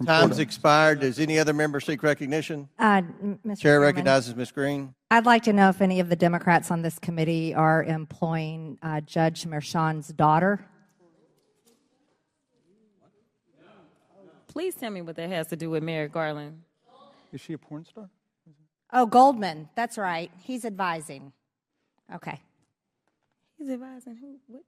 Time's expired. Does any other member seek recognition? Mr. Chair Chairman, recognizes Ms. Greene. I'd like to know if any of the Democrats on this committee are employing Judge Merchan's daughter. Please tell me what that has to do with Merrick Garland. Is she a porn star? Oh, Goldman. That's right. He's advising. Okay. He's advising who? What?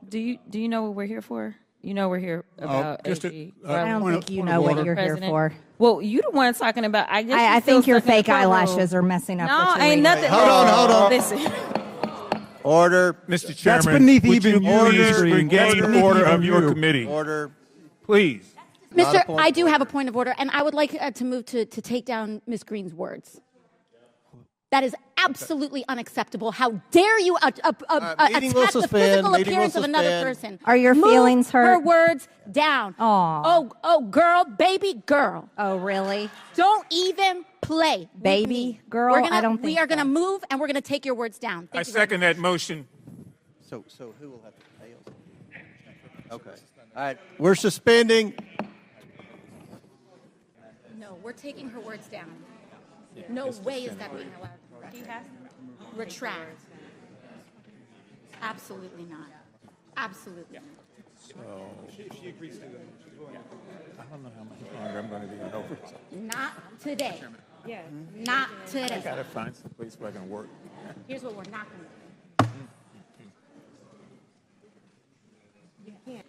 Do you know what we're here for? You know we're here about AG. I don't think you know what you're here for. Well, you the one talking about. I think your fake eyelashes are messing up. No, what you're ain't reading. nothing. Hold on. Listen. Order. Mr. Chairman, That's beneath would even you your please history. regain That's the beneath order even of your you. committee? Order. Please. Mr. point I of do order. have a point of order, and I would like to move to take down Ms. Greene's words. That is absolutely unacceptable. How dare you meeting will attack the suspend. physical Meeting will appearance of another suspend. person? Are your Move feelings hurt? her words down. Aw. Oh, girl, baby girl. Oh, really? Don't even play. with Baby me. girl? I don't We think are going to so. move, and we're going to take your words down. I Thank you very second much. that motion. So who will have to pay? Okay. All right. We're suspending. No, we're taking her words down. No way is that being allowed. Do you have retract? Absolutely not. Absolutely not. She agrees to them. I don't know how much longer I'm going to be in Oversight. Not today. Yeah. Not today. I got to find some place where I can work. Here's what we're not going to do.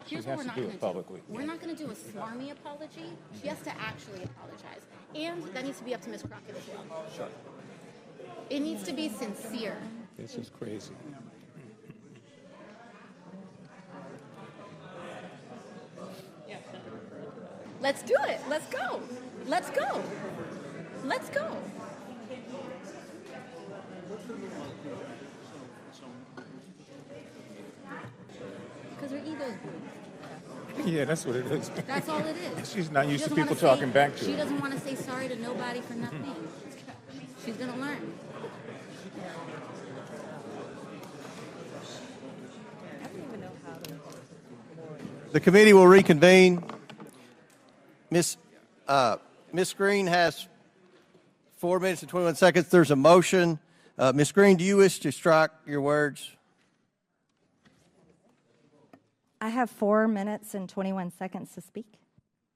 Here's what has we're to not do going it to do. publicly. We're not going to do a smarmy apology. She has to actually apologize. And that needs to be up to Ms. Crockett as well. Sure. It needs to be sincere. This is crazy. Let's do it. Let's go. Let's go. Let's go. Because her ego's bruised. Yeah, that's what it is. That's all it is. She's not She used to doesn't people wanna talking say- back to She her. doesn't want to say sorry to nobody for nothing. She's going to learn. The committee will reconvene. Ms. Greene has 4 minutes and 21 seconds. There's a motion. Ms. Greene, do you wish to strike your words? I have 4 minutes and 21 seconds to speak.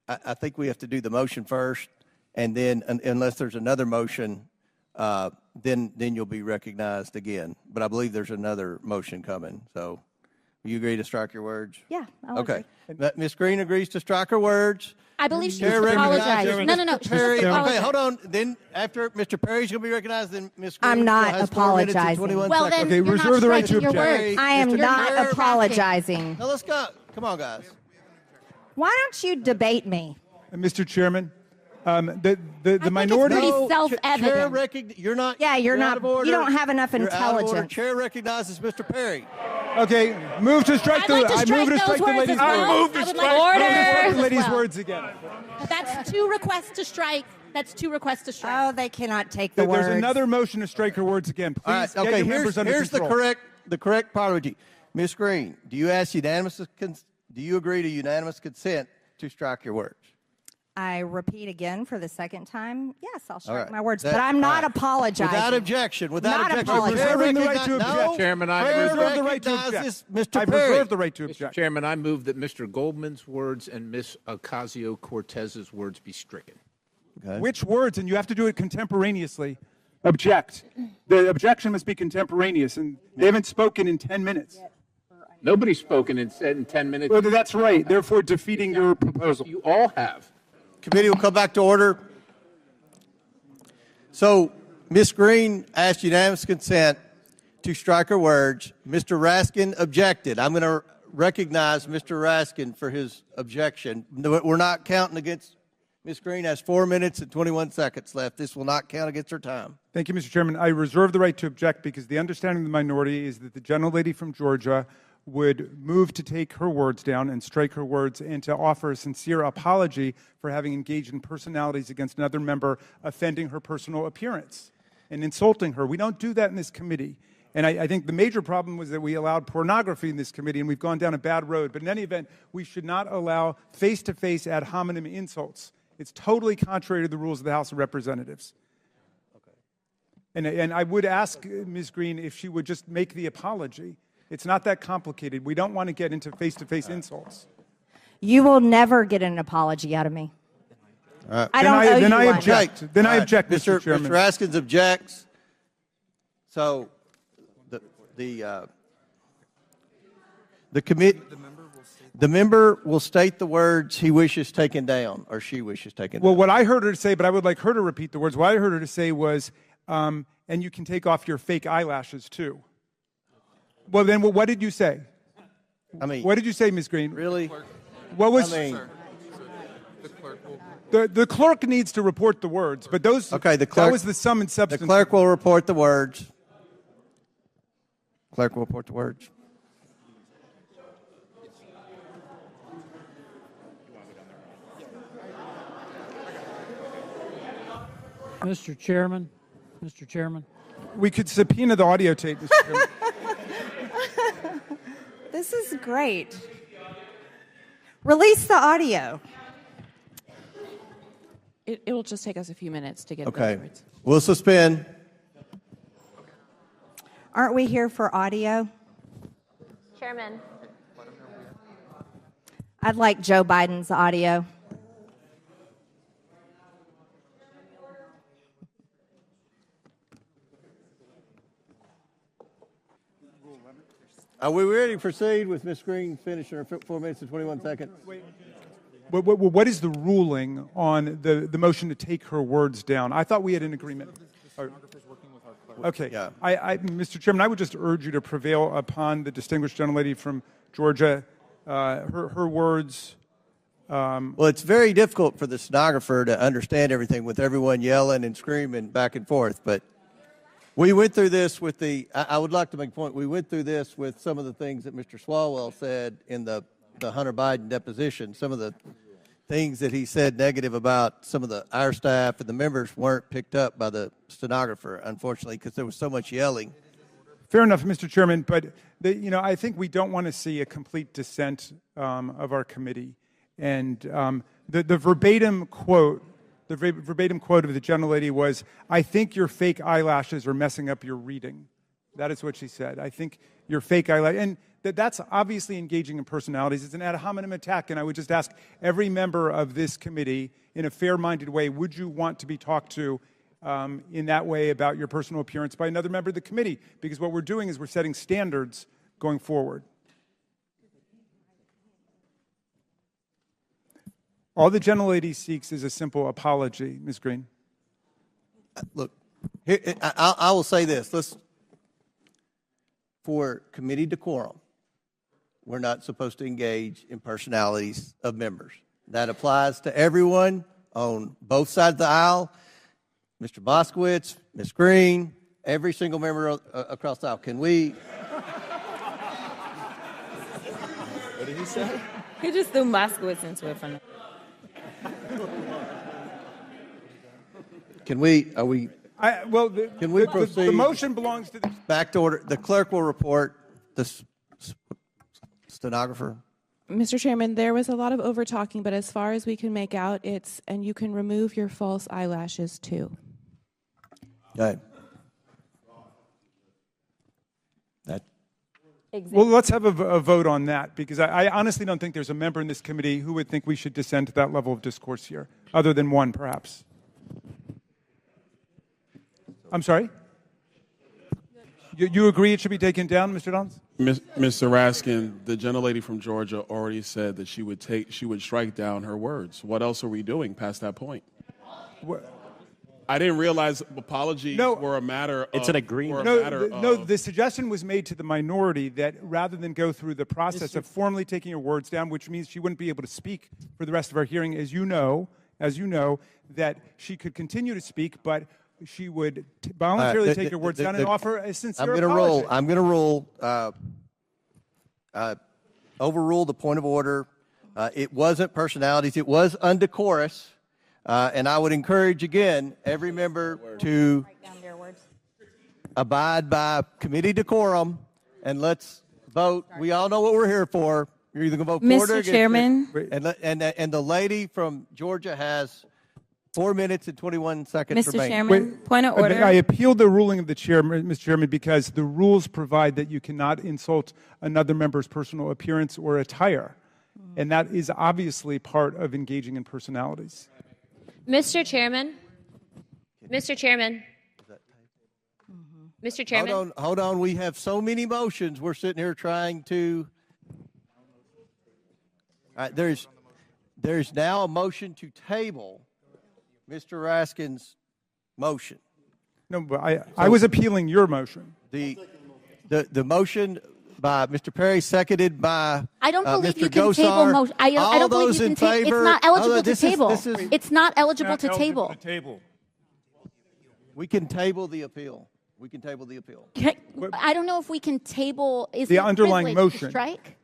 I think we have to do the motion first, and then unless there's another motion, then you'll be recognized again. But I believe there's another motion coming. So, will you agree to strike your words? Yeah, I'll Okay. agree. Ms. Greene agrees to strike her words. I believe she Chair needs to recognizes apologize. No, Mr. she Perry. needs to Okay, apologize. hold on. Then after Mr. Perry's going to be recognized, then Ms. Greene I'm not has 4 minutes and apologizing. 21 Well, seconds. then Okay, you're reserve not the right to striking your object. words. I am Mr. not Perry. apologizing. Now let's go. Come on, guys. Why don't you debate me? Mr. Chairman, the it's minority. pretty self-evident. You're not. Yeah, you're not. out of order. You don't have enough You're out of order. intelligence. Chair recognizes Mr. Perry. Okay, move to strike I'd the. like to I strike move to those strike the words lady's as well. I move to I would strike- like to Order. strike the those as lady's well. words again. That's 2 requests to strike. That's 2 requests to strike. Oh, they cannot take the There's words. another motion to strike her words again. Please All right. get Okay. your members under Here's the control. correct apology. Ms. Greene, do you agree to unanimous consent to strike your words? I repeat again for the second time. Yes, I'll strike right. my words, That- but I'm not all right. apologizing. Without objection. Not Chair apologizing. Reserving the right to recogni- object. No, Chairman, I Chair reserve the right to recognizes object. Mr. I Perry. reserve the right to Mr. object. Chairman, I move that Mr. Goldman's words and Ms. Ocasio-Cortez's words be stricken. Okay. Which words? And you have to do it contemporaneously. Object. The objection must be contemporaneous, and they haven't spoken in 10 minutes. Nobody's spoken in 10 minutes. Well, that's right. Therefore, defeating your proposal. You all have. Committee will come back to order. So, Ms. Greene asked unanimous consent to strike her words. Mr. Raskin objected. I'm going to recognize Mr. Raskin for his objection. No, we're not counting against. Ms. Greene has 4 minutes and 21 seconds left. This will not count against her time. Thank you, Mr. Chairman. I reserve the right to object because the understanding of the minority is that the gentlelady from Georgia would move to take her words down and strike her words and to offer a sincere apology for having engaged in personalities against another member, offending her personal appearance and insulting her. We don't do that in this committee. And I think the major problem was that we allowed pornography in this committee, and we've gone down a bad road. But in any event, we should not allow face-to-face ad hominem insults. It's totally contrary to the rules of the House of Representatives. And I would ask Ms. Greene if she would just make the apology. It's not that complicated. We don't want to get into face-to-face insults. You will never get an apology out of me. I don't owe you Then I one. object. Then I object, Mr. Mr. Chairman. Raskins objects. So the member will state the words he wishes taken down or she wishes taken down. Well, what I heard her say, but I would like her to repeat the words. What I heard her to say was, and you can take off your fake eyelashes too. Well, then what did you say? I mean, What did you say, Ms. Greene? really? What was? I mean, The clerk needs to report the words, but those. Okay, the That clerk- was the sum and the substance. clerk will report the words. Clerk will report the words. Mr. Chairman, We could subpoena the audio tape, Mr. Chairman. This is great. Release the audio. It will just take us a few minutes to get Okay. those words. We'll suspend. Aren't we here for audio? Chairman. I'd like Joe Biden's audio. Are we ready to proceed with Ms. Greene finishing her 4 minutes and 21 seconds? What is the ruling on the motion to take her words down? I thought we had an agreement. Okay. Yeah. Mr. Chairman, I would just urge you to prevail upon the distinguished gentlelady from Georgia. Her words. Well, it's very difficult for the stenographer to understand everything with everyone yelling and screaming back and forth. But we went through this with I would like to make a point. We went through this with some of the things that Mr. Swalwell said in the Hunter Biden deposition. Some of the things that he said negative about some of our staff and the members weren't picked up by the stenographer, unfortunately, because there was so much yelling. Fair enough, Mr. Chairman, but I think we don't want to see a complete dissent of our committee. And the verbatim quote of the gentlelady was, "I think your fake eyelashes are messing up your reading." That is what she said. I think your fake eyelashes, and that's obviously engaging in personalities. It's an ad hominem attack, and I would just ask every member of this committee, in a fair-minded way, would you want to be talked to in that way about your personal appearance by another member of the committee? Because what we're doing is we're setting standards going forward. All the gentlelady seeks is a simple apology, Ms. Greene. Look, here, I will say this. For committee decorum, we're not supposed to engage in personalities of members. That applies to everyone on both sides of the aisle. Mr. Boskowitz, Ms. Greene, every single member across the aisle. Can we? What did he say? He just threw Moskowitz into it for now. Can we? Are we? Can we proceed? The motion belongs to the... Back to order. The clerk will report. The stenographer. Mr. Chairman, there was a lot of over talking, but as far as we can make out, and you can remove your false eyelashes too. Okay. Well, let's have a vote on that, because I honestly don't think there's a member in this committee who would think we should descend to that level of discourse here, other than one, perhaps. I'm sorry? You agree it should be taken down, Mr. Dons? Mr. Raskin, the gentlelady from Georgia already said that she would strike down her words. What else are we doing past that point? I didn't realize apologies were a matter of... It's an agreement. No, the suggestion was made to the minority that rather than go through the process of formally taking her words down, which means she wouldn't be able to speak for the rest of our hearing, as you know, that she could continue to speak, but she would voluntarily take her words down and offer a sincere apology. I'm going to rule, overrule the point of order. It wasn't personalities. It was undecorous. And I would encourage, again, every member to... Write down their words. abide by committee decorum, and let's vote. We all know what we're here for. You're either going to vote for it or Mr. against Chairman. it. And the lady from Georgia has 4 minutes and 21 seconds Mr. remaining. Chairman, point of order. I appealed the ruling of the chair, Mr. Chairman, because the rules provide that you cannot insult another member's personal appearance or attire. And that is obviously part of engaging in personalities. Mr. Chairman. Mr. Chairman. Mr. Chairman. Hold on. We have so many motions. We're sitting here trying to. All right, there's now a motion to table Mr. Raskin's motion. No, but I was appealing your motion. The motion by Mr. Perry, seconded by I don't believe Mr. you can Gosar. table motion. I All don't believe those you in can table. favor? It's not eligible to This is- table. this is- It's not eligible to table. We can table the appeal. We can table the appeal. I don't know if we can table. Is The it underlying privilege to motion. strike?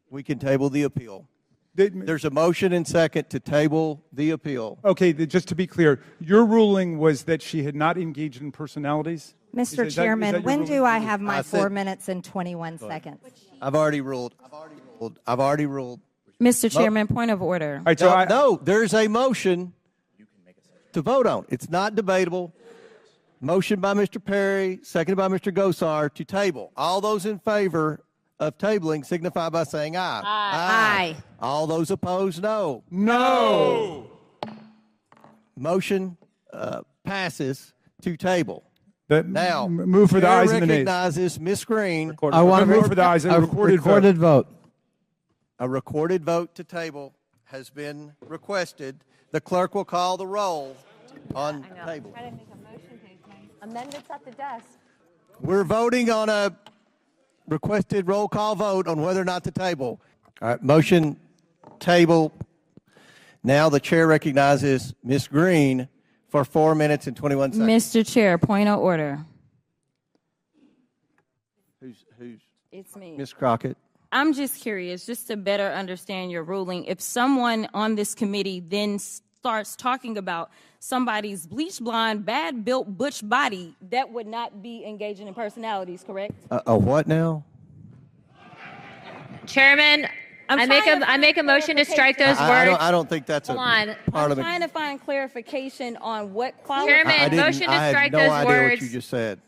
We can table the appeal. There's a motion and second to table the appeal. Okay, just to be clear, your ruling was that she had not engaged in personalities? Mr. Chairman, when do I have my I said- 4 minutes and 21 seconds? I've already ruled. Mr. Chairman, point of order. All right, so No, there's a motion to vote on. It's not debatable. Motion by Mr. Perry, seconded by Mr. Gosar to table. All those in favor of tabling signify by saying aye. Aye. All those opposed, no. No. Motion passes to table. Now, move for the Chair ayes and the nays. recognizes Ms. Green. I want to move for the ayes and recorded vote. A recorded vote to table has been requested. The clerk will call the roll on table. Amendments at the desk. We're voting on a requested roll call vote on whether or not to table. All right, motion table. Now the chair recognizes Ms. Green for 4 minutes and 21 seconds. Mr. Chair, point of order. Who's It's me. Ms. Crockett? I'm just curious, just to better understand your ruling. If someone on this committee then starts talking about somebody's bleach blonde, bad built butch body, that would not be engaging in personalities, correct? A what now? Chairman, I make a motion to strike those words. I don't think that's Hold a on. part I'm of the. trying to find clarification on what qualifies. Chairman, motion to I had strike no those idea words. what you just said.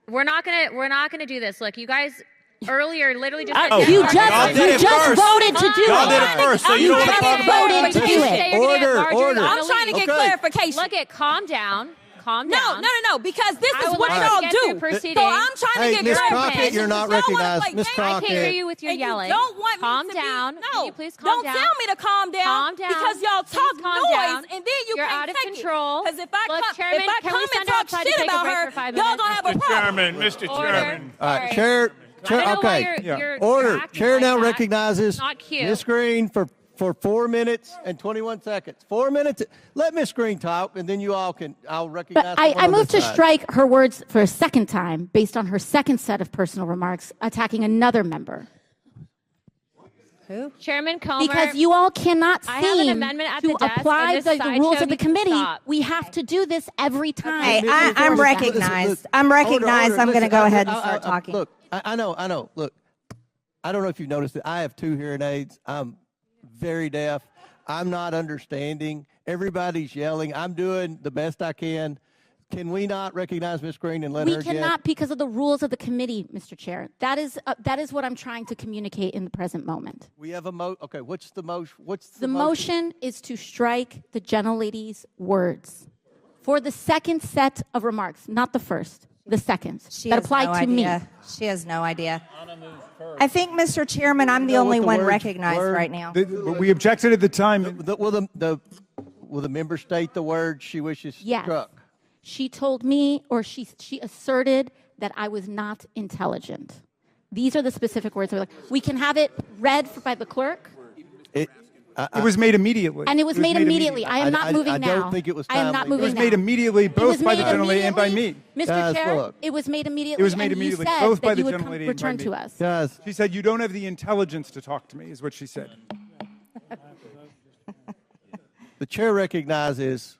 We're not gonna do this. Look, you guys earlier literally just. You just voted to do it. Y'all did it first, so you don't want to talk about voted to do it. Order. I'm trying to get clarification. Look at, calm down. Calm No, down. because this I is would what like to y'all get do. through proceedings. So I'm trying Hey, to get Ms. clarification. Crockett, you're not You don't wanna recognized. play Ms. games. I can't hear you with your And yelling. You don't want calm me to down. Be, Can no, you please calm don't down? tell me to calm down. Calm down. Because y'all Please talk calm noise, down. and then you You're can't out of take control. Because if I Look, come, Chairman, if I can come we and send talk outside to shit take a about break her, for 5 y'all minutes? gonna have a problem. Mr. Order. Chairman. All right, Sorry. chair. I don't know why Okay. you're Order. acting Chair like now that. recognizes Not cute. Ms. Green for 4 minutes and 21 seconds. 4 minutes. Let Ms. Green talk, and then you all can. I'll recognize. But I someone on moved this to side. strike her words for a second time based on her second set of personal remarks attacking another member. Who? Chairman Comer. Because you all cannot I have an seem amendment at to the desk, apply and this the sideshow rules of the needs to committee. stop. We have to do this every time. Hey, Ms. I'm Green, recognized. listen, I'm recognized. order. I'm going to Listen, go ahead and start I- talking. Look, I know. Look, I don't know if you've noticed it. I have 2 hearing aids. I'm very deaf. I'm not understanding. Everybody's yelling. I'm doing the best I can. Can we not recognize Ms. Green and let We her cannot because of the rules of the committee, Mr. Chair. That is what I'm trying to communicate in the present moment. We have a Okay, what's the motion? The motion is to strike the gentlelady's words for the second set of remarks, not the first, the second She that has applied no to idea. me. She has no idea. I think, Mr. Chairman, I'm the only one recognized right now. We objected at the time. Will the member state the word she wishes Yes. struck? She told me, or she asserted that I was not intelligent. These are the specific words. We can have it read by the clerk. It was made immediately. And it was made immediately. I am not moving now. I don't think it was I am not timely. moving It was now. made immediately, both by the gentlelady and by me. Mr. Guys, Chair, look. it was made immediately. It was made and immediately, you said both by that the you would gentlelady and by return me. to us. Guys, She said, "You don't have the intelligence to talk to me," is what she said. the chair recognizes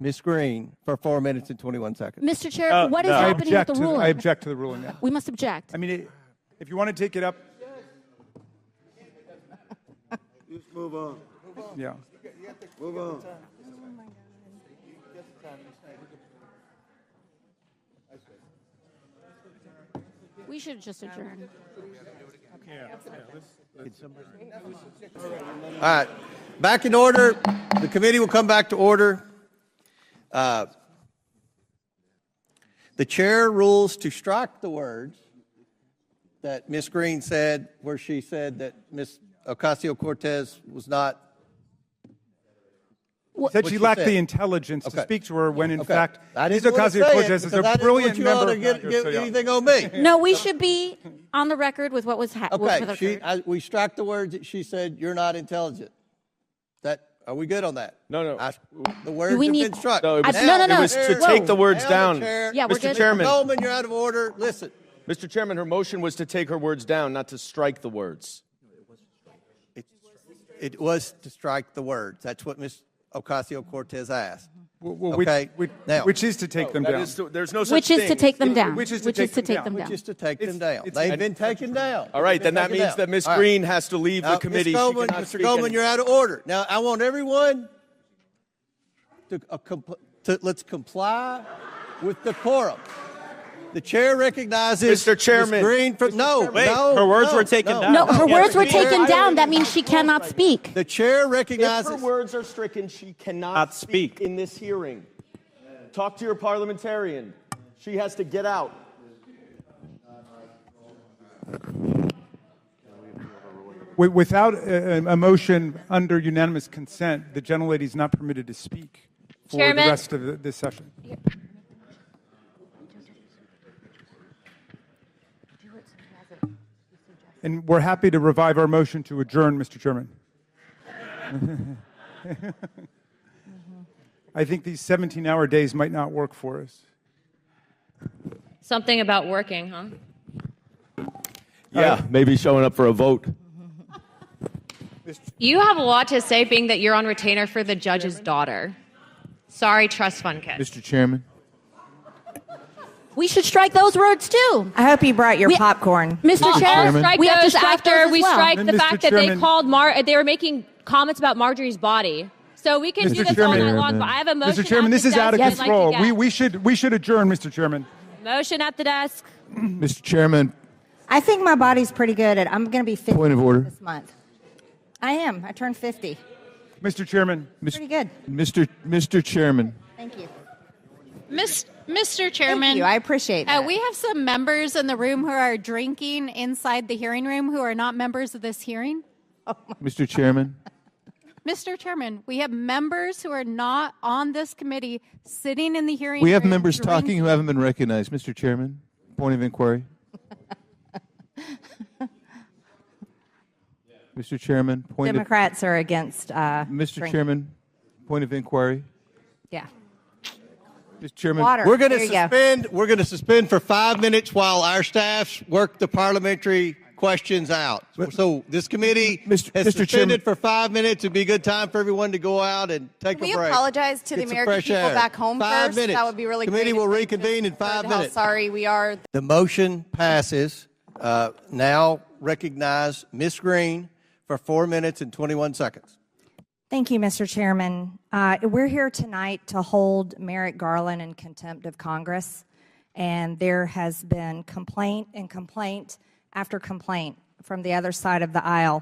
Ms. Greene for 4 minutes and 21 seconds. Mr. Chair, what is happening with the ruling? I object to the ruling now. We must object. I mean, if you want to take it up. Just move on. Yeah. Move on. We should just adjourn. All right. Back in order. The committee will come back to order. The chair rules to strike the words that Ms. Greene said, where she said that Ms. Ocasio-Cortez was not. Said she lacked the intelligence to speak to her when, in fact, Ms. Ocasio-Cortez is a brilliant member. Get anything on me. No, we should be on the record with what was happening. Okay, we struck the words that she said, you're not intelligent. Are we good on that? No. The words have been struck. No, it was, no. It was to take the words down. Yeah, we're Mr. good. Chairman. Goldman, you're out of order. Listen. Mr. Chairman, her motion was to take her words down, not to strike the words. It was to strike the words. That's what Ms. Ocasio-Cortez asked. Which is to take them down. There's no such Which thing. is to take them down. Which is to take them down. Which is to take them down. They've been taken down. All right, then that means that Ms. Greene has to leave the committee. Mr. Goldman, you're out of order. Now, I want everyone to let's comply with decorum. The chair recognizes Mr. Chairman. Ms. Greene from her words were taken down. No, her words were taken down. That means she cannot speak. The chair recognizes. If her words are stricken, she cannot speak in this hearing. Talk to your parliamentarian. She has to get out. Without a motion under unanimous consent, the gentlelady is not permitted to speak for the rest of this session. And we're happy to revive our motion to adjourn, Mr. Chairman. I think these 17-hour days might not work for us. Something about working, huh? Yeah, maybe showing up for a vote. You have a lot to say, being that you're on retainer for the judge's daughter. Sorry, trust fund kid. Mr. Chairman. We should strike those words too. I hope you brought your popcorn. Mr. Chair, Strike we have to those strike after those as we well. strike the Mr. fact that they Chairman. called they were making comments about Marjorie's body. So we can do this all night long, but I have a motion. Mr. Chairman, this is out of control. We should adjourn, Mr. Chairman. Motion at the desk. Mr. Chairman. I think my body's pretty good. I'm going to be 50 Point of order. this month. I am. I turned 50. Mr. Chairman. Pretty good. Mr. Chairman. Thank you. Mr. Chairman. Thank you. I appreciate that. We have some members in the room who are drinking inside the hearing room who are not members of this hearing. Mr. Chairman. Mr. Chairman, we have members who are not on this committee sitting in the hearing room. We have members drinking. talking who haven't been recognized. Mr. Chairman, point of inquiry. Mr. Chairman, Democrats are against Mr. drinking. Chairman, point of inquiry. Yeah. Mr. Chairman, Water. We're going There to you go. suspend. We're going to suspend for 5 minutes while our staffs work the parliamentary questions out. So this committee has suspended Chairman. for 5 minutes. It'd be a good time for everyone to go out and take Can a we break. apologize to the Get some American fresh people air. back home 5 first? minutes. That would be really Committee great. will if they reconvene in just 5 heard how minutes. sorry we are. The motion passes. Now recognize Ms. Greene for 4 minutes and 21 seconds. Thank you, Mr. Chairman. We're here tonight to hold Merrick Garland in contempt of Congress, and there has been complaint and complaint after complaint from the other side of the aisle.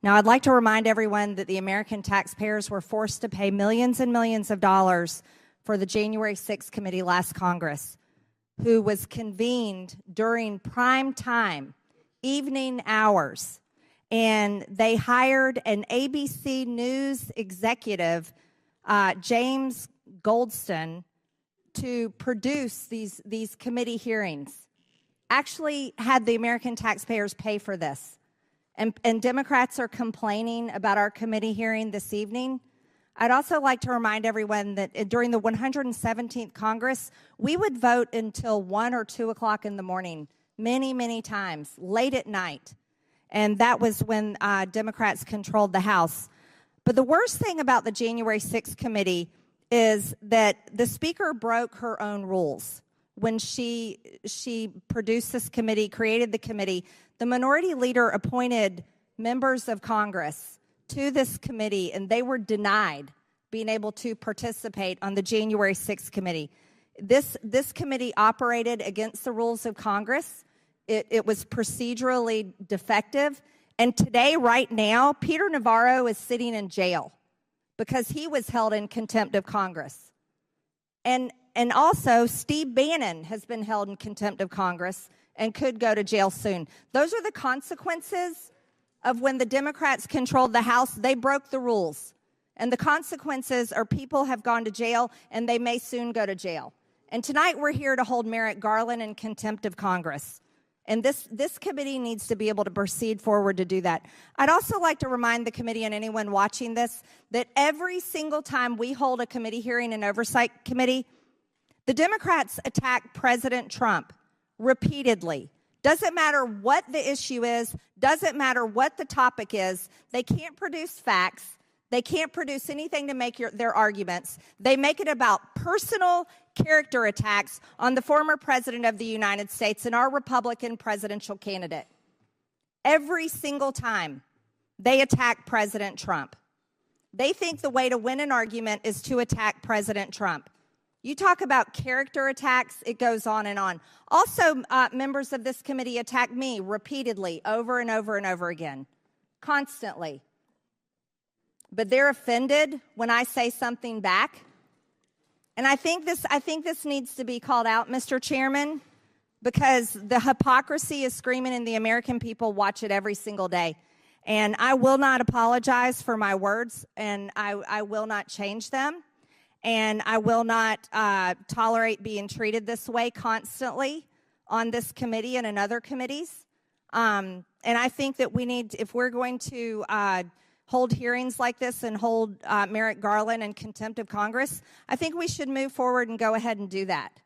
Now, I'd like to remind everyone that the American taxpayers were forced to pay millions and millions of dollars for the January 6th committee last Congress, who was convened during prime time, evening hours, and they hired an ABC News executive, James Goldston, to produce these committee hearings. Actually had the American taxpayers pay for this. And Democrats are complaining about our committee hearing this evening. I'd also like to remind everyone that during the 117th Congress, we would vote until 1 or 2 o'clock in the morning, many, many times, late at night. And that was when Democrats controlled the House. But the worst thing about the January 6th committee is that the Speaker broke her own rules when she produced this committee, created the committee. The minority leader appointed members of Congress to this committee, and they were denied being able to participate on the January 6th committee. This committee operated against the rules of Congress. It was procedurally defective. And today, right now, Peter Navarro is sitting in jail because he was held in contempt of Congress. And also, Steve Bannon has been held in contempt of Congress and could go to jail soon. Those are the consequences of when the Democrats controlled the House. They broke the rules. And the consequences are people have gone to jail, and they may soon go to jail. And tonight we're here to hold Merrick Garland in contempt of Congress. And this committee needs to be able to proceed forward to do that. I'd also like to remind the committee and anyone watching this that every single time we hold a committee hearing and oversight committee, the Democrats attack President Trump repeatedly. Doesn't matter what the issue is, doesn't matter what the topic is, they can't produce facts. They can't produce anything to make their arguments. They make it about personal character attacks on the former president of the United States and our Republican presidential candidate. Every single time they attack President Trump. They think the way to win an argument is to attack President Trump. You talk about character attacks, it goes on and on. Also, members of this committee attack me repeatedly, over and over and over again, constantly. But they're offended when I say something back. And I think this needs to be called out, Mr. Chairman, because the hypocrisy is screaming and the American people watch it every single day. And I will not apologize for my words, and I will not change them. And I will not tolerate being treated this way constantly on this committee and in other committees. And I think that we need, if we're going to hold hearings like this and hold Merrick Garland in contempt of Congress, I think we should move forward and go ahead and do that.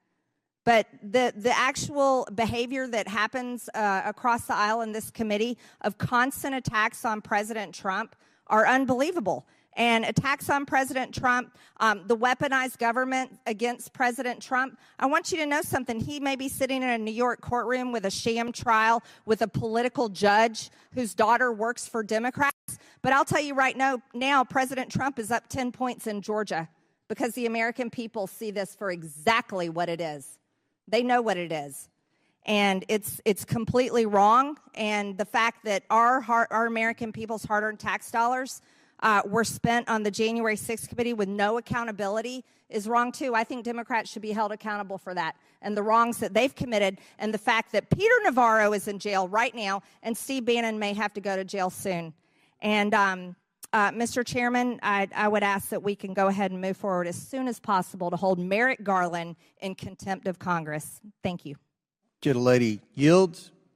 But the actual behavior that happens across the aisle in this committee of constant attacks on President Trump are unbelievable. And attacks on President Trump, the weaponized government against President Trump. I want you to know something. He may be sitting in a New York courtroom with a sham trial with a political judge whose daughter works for Democrats. But I'll tell you right now, President Trump is up 10 points in Georgia because the American people see this for exactly what it is. They know what it is. And it's completely wrong. And the fact that our American people's hard-earned tax dollars were spent on the January 6th committee with no accountability is wrong, too. I think Democrats should be held accountable for that and the wrongs that they've committed and the fact that Peter Navarro is in jail right now and Steve Bannon may have to go to jail soon. And, Mr. Chairman, I would ask that we can go ahead and move forward as soon as possible to hold Merrick Garland in contempt of Congress. Thank you. Gentlelady yields.